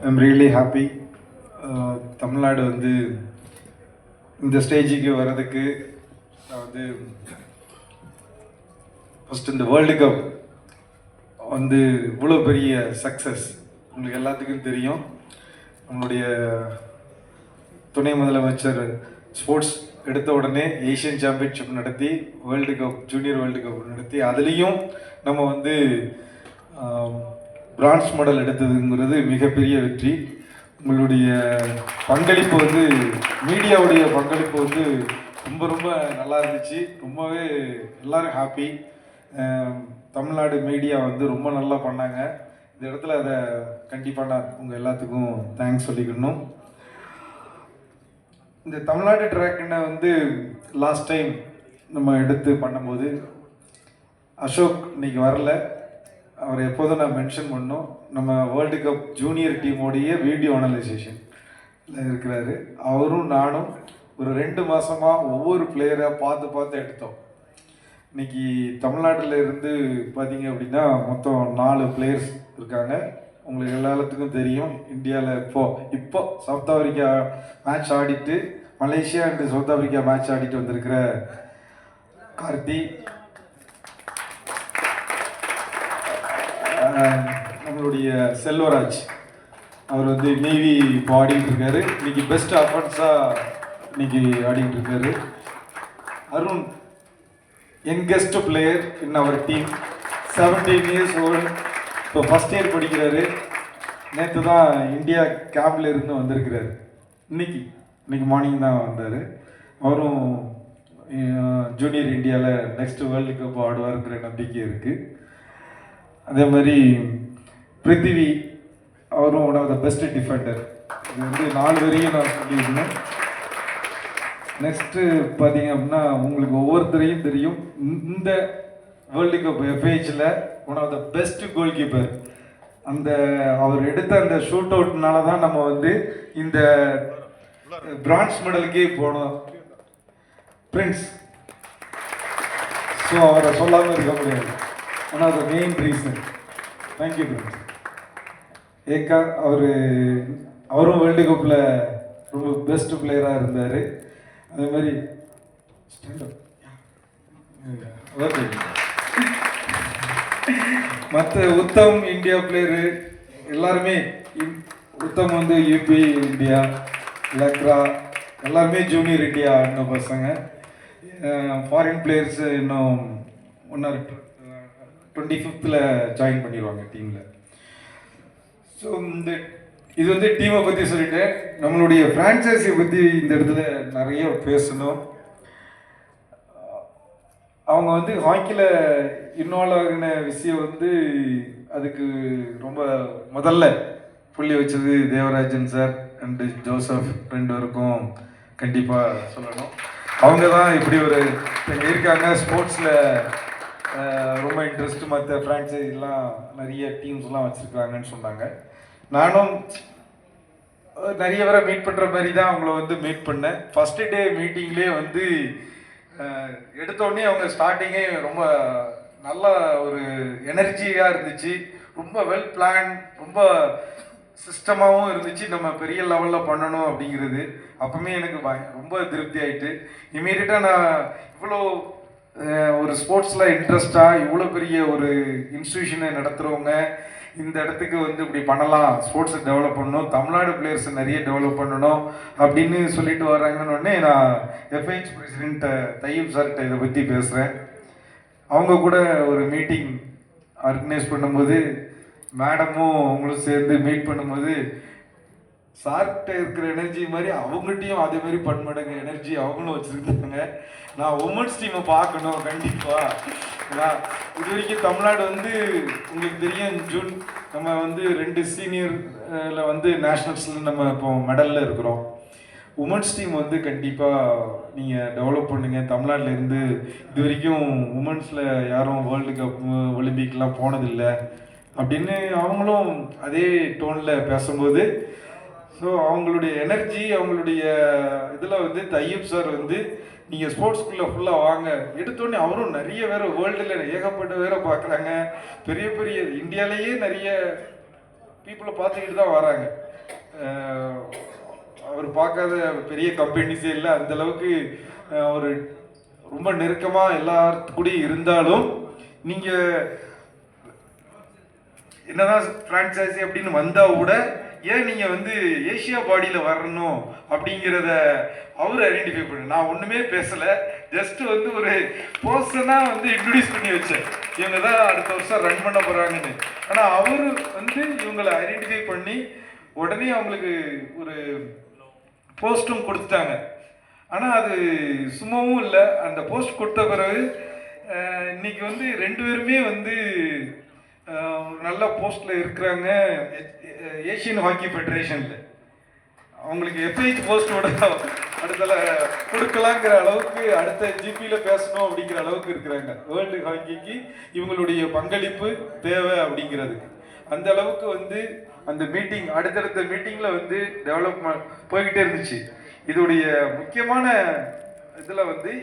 I'm really happy. Tamil Nadu வந்து இந்த ஸ்டேஜுக்கு வர்றதுக்கு வந்து ஃபஸ்ட் இந்த வேர்ல்டு கப் வந்து இவ்வளோ பெரிய சக்ஸஸ் உங்களுக்கு எல்லாத்துக்கும் தெரியும். நம்மளுடைய துணை முதலமைச்சர் ஸ்போர்ட்ஸ் எடுத்த உடனே ஏஷியன் சாம்பியன்ஷிப் நடத்தி world cup junior world cup நடத்தி அதுலேயும் நம்ம வந்து பிரான்ஸ் மெடல் எடுத்ததுங்கிறது மிகப்பெரிய வெற்றி. உங்களுடைய பங்களிப்பு வந்து மீடியாவுடைய பங்களிப்பு வந்து ரொம்ப ரொம்ப நல்லா இருந்துச்சு. ரொம்பவே எல்லோரும் ஹாப்பி. தமிழ்நாடு மீடியா வந்து ரொம்ப நல்லா பண்ணாங்க. இந்த இடத்துல அதை கண்டிப்பாக நான் உங்கள் எல்லாத்துக்கும் தேங்க்ஸ் சொல்லிக்கணும். இந்த தமிழ்நாடு ட்ராக்னை வந்து லாஸ்ட் டைம் நம்ம எடுத்து பண்ணும்போது அசோக் இன்னைக்கு வரல. அவர் எப்போதும் நான் மென்ஷன் பண்ணோம். நம்ம வேர்ல்டு கப் ஜூனியர் டீமோடைய வீடியோ அனலைசேஷனில் இருக்கிறாரு. அவரும் நானும் ஒரு 2 மாதமாக ஒவ்வொரு பிளேயராக பார்த்து எடுத்தோம். இன்னைக்கு தமிழ்நாட்டில் இருந்து பார்த்தீங்க அப்படின்னா மொத்தம் 4 பிளேயர்ஸ் இருக்காங்க. உங்களுக்கு எல்லாத்துக்கும் தெரியும். இந்தியாவில் இப்போ சவுத் ஆஃப்ரிக்கா மேட்ச் ஆடிட்டு Malaysia and south Africa match ஆடிட்டு வந்திருக்கிற கார்த்தி, நம்மளுடைய செல்வராஜ், அவர் வந்து நேவி இப்போ ஆடிட்டு இருக்காரு. இன்னைக்கு பெஸ்ட் அஃபென்ஸாக இன்னைக்கு ஆடிட்டு இருக்காரு. Arun, youngest player in our team, 17 years old, இப்போ ஃபஸ்ட் இயர் படிக்கிறாரு. நேற்று தான் இந்தியா கேம்பில் இருந்து வந்திருக்கிறாரு. இன்னைக்கு மார்னிங் தான் வந்தார். அவரும் ஜூனியர் இந்தியாவில் நெக்ஸ்ட் வேர்ல்டு கப் ஆடுவாருங்கிற நம்பிக்கை இருக்குது. அதே மாதிரி பிருத்திவி, அவரும் one of the best defender. இது வந்து 4 வரையும் நான் சொல்லியிருந்தேன். நெக்ஸ்ட்டு பார்த்தீங்க அப்படின்னா உங்களுக்கு ஒவ்வொருத்தரையும் தெரியும். இந்த வேர்ல்டு கப் எஃப்ஐஹெச்சில் one of the best goalkeeper. அந்த அவர் எடுத்த அந்த ஷூட் அவுட்னால தான் நம்ம வந்து இந்த பிரான்ஸ் மெடலுக்கே போனோம். பிரின்ஸ், ஸோ அவரை சொல்லாமல் இருக்க முடியாது. One of the main reason. Thank you Prince. ஏக்கா, அவரும் வேர்ல்டு கப்பில் ரொம்ப பெஸ்ட் பிளேயராக இருந்தார். அதே மாதிரி மற்ற உத்தம் இந்தியா பிளேயரு எல்லாருமே, உத்தம் வந்து யூபி இந்தியா, லக்ரா எல்லாருமே ஜூனியர் இந்தியா ஆடின பசங்க. ஃபாரின் பிளேயர்ஸு இன்னும் 25th ஜாயின் பண்ணிடுவாங்க டீமில். ஸோ இது வந்து டீமை பற்றி சொல்லிட்டேன். நம்மளுடைய ஃப்ரான்ச்சைஸியை பற்றி இந்த இடத்துல நிறைய பேசணும். அவங்க வந்து ஹாக்கியில் இன்வால்வ் ஆகின விஷயம் வந்து அதுக்கு ரொம்ப முதல்ல புள்ளி வச்சது தேவராஜன் சார் அண்டு ஜோசப் 2 பேருக்கும் கண்டிப்பாக சொல்லணும். அவங்க தான் இப்படி ஒரு இருக்காங்க. ஸ்போர்ட்ஸில் ரொம்ப இன்ட்ரெஸ்ட், மற்ற ஃப்ரான்ச்சைஸ்லாம் நிறைய டீம்ஸ்லாம் வச்சுருக்காங்கன்னு சொன்னாங்க. நானும் நிறைய பேரை மீட் பண்ணுற மாதிரி தான் அவங்கள வந்து மீட் பண்ணேன். ஃபஸ்ட்டு டே மீட்டிங்லேயே வந்து எடுத்தோடனே அவங்க ஸ்டார்டிங்கே ரொம்ப நல்ல ஒரு எனர்ஜியாக இருந்துச்சு. ரொம்ப வெல் பிளான், ரொம்ப சிஸ்டமாகவும் இருந்துச்சு. நம்ம பெரிய லெவலில் பண்ணணும் அப்படிங்கிறது அப்போவுமே எனக்கு ரொம்ப திருப்தி ஆகிட்டு இமீடியட்டாக நான் இவ்வளோ ஒரு ஸ்போர்ட்ஸில் இன்ட்ரெஸ்டாக இவ்வளோ பெரிய ஒரு இன்ஸ்டியூஷனை நடத்துகிறவங்க இந்த இடத்துக்கு வந்து இப்படி பண்ணலாம், ஸ்போர்ட்ஸை டெவலப் பண்ணணும், தமிழ்நாடு பிளேயர்ஸை நிறைய டெவலப் பண்ணணும் அப்படின்னு சொல்லிட்டு வர்றாங்கன்னு உடனே நான் எஃப்ஐஹெச் பிரசிடென்ட் தையீப் சார்கிட்ட இதை பற்றி பேசுகிறேன். அவங்க கூட ஒரு மீட்டிங் ஆர்கனைஸ் பண்ணும்போது மேடமும் அவங்களும் சேர்ந்து மீட் பண்ணும்போது சார்கிட்ட இருக்கிற எனர்ஜி மாதிரி அவங்ககிட்டையும் அதே மாதிரி பன்மடங்கு எனர்ஜி அவங்களும் வச்சுருந்தாங்க. நான் உமன்ஸ் டீமை பார்க்கணும் கண்டிப்பாக. இது வரைக்கும் தமிழ்நாடு வந்து உங்களுக்கு தெரியும், நம்ம வந்து 2 சீனியரில் வந்து நேஷ்னல்ஸில் நம்ம இப்போ மெடலில் இருக்கிறோம். உமன்ஸ் டீம் வந்து கண்டிப்பாக நீங்கள் டெவலப் பண்ணுங்கள். தமிழ்நாட்டில் இருந்து இது வரைக்கும் உமன்ஸில் யாரும் வேர்ல்டு கப் ஒலிம்பிக்லாம் போனதில்லை அப்படின்னு அவங்களும் அதே டோனில் பேசும்போது, ஸோ அவங்களுடைய எனர்ஜி, அவங்களுடைய இதில் வந்து தையீப் சார் வந்து நீங்கள் ஸ்போர்ட்ஸ்குள்ளே ஃபுல்லாக வாங்க எடுத்தோடனே அவரும் நிறைய பேர் வேர்ல்டில் ஏகப்பட்ட பேரை பார்க்குறாங்க. பெரிய பெரிய இந்தியாவிலேயே நிறைய பீப்புளை பார்த்துக்கிட்டு தான் வராங்க. அவர் பார்க்காத பெரிய கம்பெனிஸே இல்லை. அந்த அளவுக்கு அவர் ரொம்ப நெருக்கமாக எல்லாத்துக்கூடயும் இருந்தாலும் நீங்கள் என்னதான் ஃப்ரான்ச்சைசி அப்படின்னு வந்தால் கூட ஏன் நீங்கள் வந்து ஏஷியா பாடியில் வரணும் அப்படிங்கிறத அவர் ஐடென்டிஃபை பண்ணு. நான் ஒன்றுமே பேசலை, ஜஸ்ட் வந்து ஒரு பர்சனாக வந்து இன்ட்ரடியூஸ் பண்ணி வச்சேன். இவங்க தான் அடுத்த வருஷம் ரன் பண்ண போகிறாங்கன்னு. ஆனால் அவர் வந்து இவங்களை ஐடென்டிஃபை பண்ணி உடனே அவங்களுக்கு ஒரு போஸ்ட்டும் கொடுத்துட்டாங்க. ஆனால் அது சும்மாவும் இல்லை. அந்த போஸ்ட் கொடுத்த பிறகு இன்னைக்கு வந்து 2 பேருமே வந்து நல்ல போஸ்ட்ல இருக்கிறாங்க ஏஷியன் ஹாக்கி ஃபெடரேஷன்ல. அவங்களுக்கு எஃப்ஐஹெச் போஸ்டோட அடுத்தல கொடுக்கலாங்கிற அளவுக்கு அடுத்த ஜிபியில பேசணும் அப்படிங்கிற அளவுக்கு இருக்கிறாங்க. வேர்ல்டு ஹாக்கிக்கு இவங்களுடைய பங்களிப்பு தேவை அப்படிங்கிறதுக்கு அந்த அளவுக்கு வந்து அந்த மீட்டிங் அடுத்தடுத்த மீட்டிங்ல வந்து டெவலப்மெண்ட் போய்கிட்டே இருந்துச்சு. இதோடைய முக்கியமான இதில் வந்து